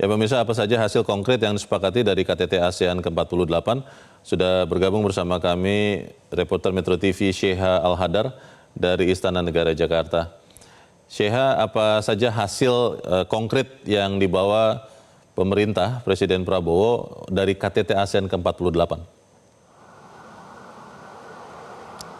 Ya pemirsa, apa saja hasil konkret yang disepakati dari KTT ASEAN ke-48? Sudah bergabung bersama kami reporter Metro TV Sheha Al-Hadar dari Istana Negara Jakarta. Sheha, apa saja hasil konkret yang dibawa pemerintah Presiden Prabowo dari KTT ASEAN ke-48?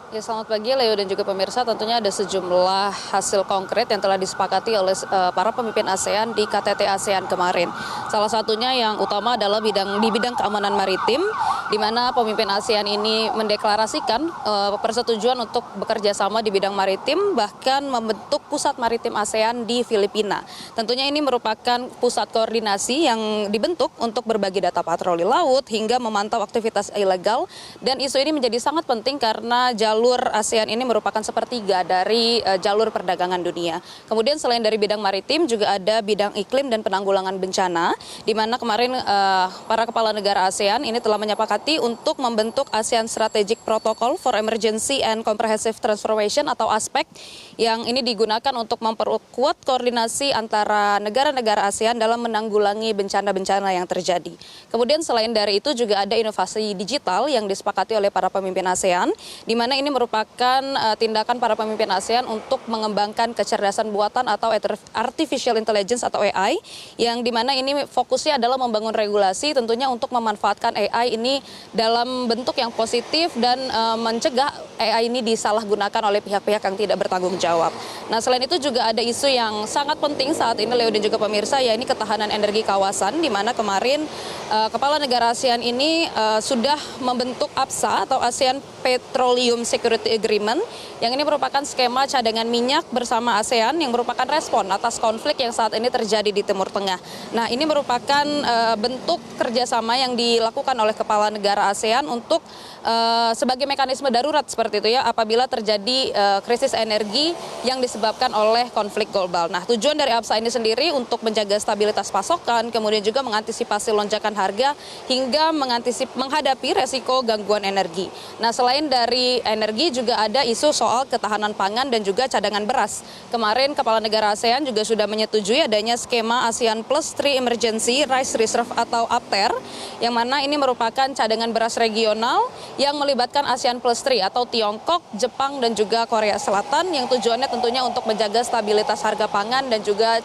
Ya, selamat pagi Leo dan juga pemirsa. Tentunya ada sejumlah hasil konkret yang telah disepakati oleh para pemimpin ASEAN di KTT ASEAN kemarin. Salah satunya yang utama adalah di bidang keamanan maritim, di mana pemimpin ASEAN ini mendeklarasikan persetujuan untuk bekerja sama di bidang maritim, bahkan membentuk pusat maritim ASEAN di Filipina. Tentunya ini merupakan pusat koordinasi yang dibentuk untuk berbagi data patroli laut hingga memantau aktivitas ilegal, dan isu ini menjadi sangat penting karena jalur ASEAN ini merupakan sepertiga dari jalur perdagangan dunia. Kemudian selain dari bidang maritim juga ada bidang iklim dan penanggulangan bencana, di mana kemarin para kepala negara ASEAN ini telah menyepakati untuk membentuk ASEAN Strategic Protocol for Emergency and Comprehensive Transformation atau ASPEC, yang ini digunakan untuk memperkuat koordinasi antara negara-negara ASEAN dalam menanggulangi bencana-bencana yang terjadi. Kemudian selain dari itu juga ada inovasi digital yang disepakati oleh para pemimpin ASEAN, di mana ini merupakan tindakan para pemimpin ASEAN untuk mengembangkan kecerdasan buatan atau artificial intelligence atau AI, yang dimana ini fokusnya adalah membangun regulasi tentunya untuk memanfaatkan AI ini dalam bentuk yang positif dan mencegah AI ini disalahgunakan oleh pihak-pihak yang tidak bertanggung jawab. Nah, selain itu juga ada isu yang sangat penting saat ini Leo dan juga pemirsa, yakni ketahanan energi kawasan, di mana kemarin kepala negara ASEAN ini sudah membentuk APSA atau ASEAN Petroleum Security Agreement, yang ini merupakan skema cadangan minyak bersama ASEAN yang merupakan respon atas konflik yang saat ini terjadi di Timur Tengah. Nah, ini merupakan bentuk kerjasama yang dilakukan oleh kepala negara ASEAN untuk sebagai mekanisme darurat seperti itu ya, apabila terjadi krisis energi yang disebabkan oleh konflik global. Nah, tujuan dari APSA ini sendiri untuk menjaga stabilitas pasokan, kemudian juga mengantisipasi lonjakan harga hingga menghadapi resiko gangguan energi. Nah, selain dari energi juga ada isu soal ketahanan pangan dan juga cadangan beras. Kemarin kepala negara ASEAN juga sudah menyetujui adanya skema ASEAN Plus 3 Emergency Rice Reserve atau APTER, yang mana ini merupakan cadangan beras regional yang melibatkan ASEAN Plus 3 atau Tiongkok, Jepang, dan juga Korea Selatan, yang tujuannya tentunya untuk menjaga stabilitas harga pangan dan juga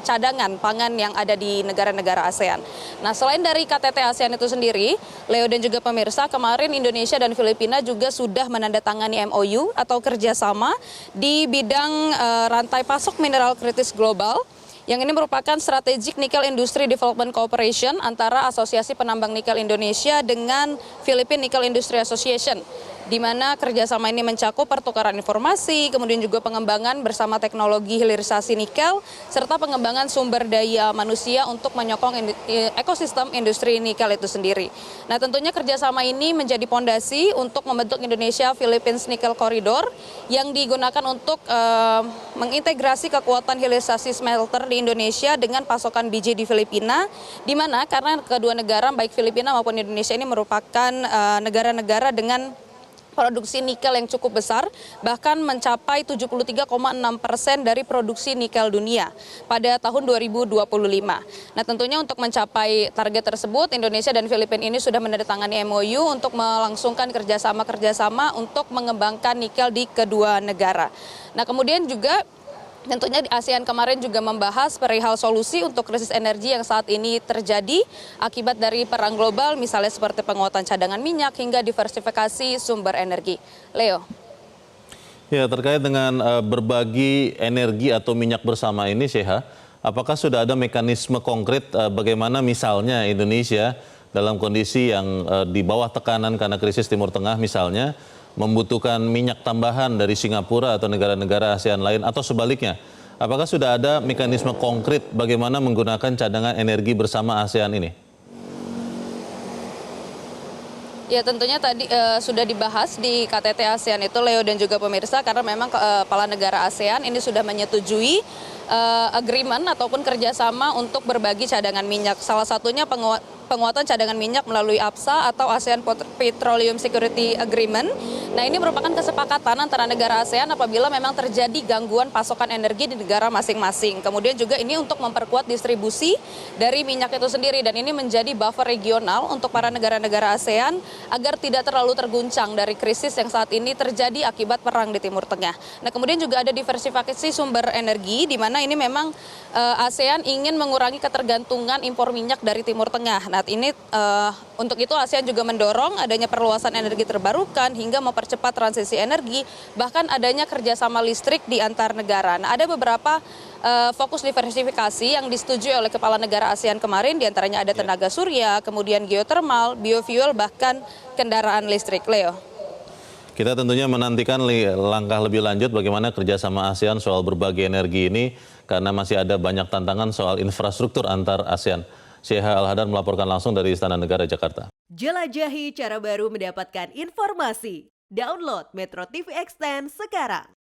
cadangan pangan yang ada di negara-negara ASEAN. Nah, selain dari KTT ASEAN itu sendiri, Leo dan juga pemirsa, kemarin Indonesia dan Filipina juga sudah menandatangani MOU atau kerjasama di bidang rantai pasok mineral kritis global, yang ini merupakan Strategic Nickel Industry Development Cooperation antara Asosiasi Penambang Nikel Indonesia dengan Philippine Nickel Industry Association, di mana kerjasama ini mencakup pertukaran informasi, kemudian juga pengembangan bersama teknologi hilirisasi nikel, serta pengembangan sumber daya manusia untuk menyokong ekosistem industri nikel itu sendiri. Nah, tentunya kerjasama ini menjadi pondasi untuk membentuk Indonesia Philippines Nickel Corridor, yang digunakan untuk mengintegrasi kekuatan hilirisasi smelter di Indonesia dengan pasokan biji di Filipina, di mana karena kedua negara baik Filipina maupun Indonesia ini merupakan negara-negara dengan produksi nikel yang cukup besar, bahkan mencapai 73,6% dari produksi nikel dunia pada tahun 2025. Nah, tentunya untuk mencapai target tersebut, Indonesia dan Filipina ini sudah menandatangani MOU untuk melangsungkan kerjasama untuk mengembangkan nikel di kedua negara. Nah, kemudian juga tentunya di ASEAN kemarin juga membahas perihal solusi untuk krisis energi yang saat ini terjadi akibat dari perang global, misalnya seperti penguatan cadangan minyak hingga diversifikasi sumber energi. Leo. Ya, terkait dengan berbagi energi atau minyak bersama ini, Sheha, apakah sudah ada mekanisme konkret bagaimana misalnya Indonesia dalam kondisi yang di bawah tekanan karena krisis Timur Tengah misalnya, membutuhkan minyak tambahan dari Singapura atau negara-negara ASEAN lain, atau sebaliknya? Apakah sudah ada mekanisme konkret bagaimana menggunakan cadangan energi bersama ASEAN ini? Ya, tentunya tadi sudah dibahas di KTT ASEAN itu, Leo dan juga pemirsa, karena memang kepala negara ASEAN ini sudah menyetujui agreement ataupun kerjasama untuk berbagi cadangan minyak. Salah satunya penguatan cadangan minyak melalui APSA atau ASEAN Petroleum Security Agreement. Nah, ini merupakan kesepakatan antara negara ASEAN apabila memang terjadi gangguan pasokan energi di negara masing-masing. Kemudian juga ini untuk memperkuat distribusi dari minyak itu sendiri, dan ini menjadi buffer regional untuk para negara-negara ASEAN agar tidak terlalu terguncang dari krisis yang saat ini terjadi akibat perang di Timur Tengah. Nah, kemudian juga ada diversifikasi sumber energi, di mana ini memang ASEAN ingin mengurangi ketergantungan impor minyak dari Timur Tengah. Nah, ini untuk itu ASEAN juga mendorong adanya perluasan energi terbarukan hingga mempercepat transisi energi, bahkan adanya kerjasama listrik di antar negara. Nah, ada beberapa fokus diversifikasi yang disetujui oleh kepala negara ASEAN kemarin, diantaranya ada tenaga surya, kemudian geothermal, biofuel, bahkan kendaraan listrik. Leo. Kita tentunya menantikan langkah lebih lanjut bagaimana kerjasama ASEAN soal berbagi energi ini, karena masih ada banyak tantangan soal infrastruktur antar ASEAN. Syekha Al-Hadar melaporkan langsung dari Istana Negara, Jakarta. Jelajahi cara baru mendapatkan informasi. Download Metro TV Extend sekarang.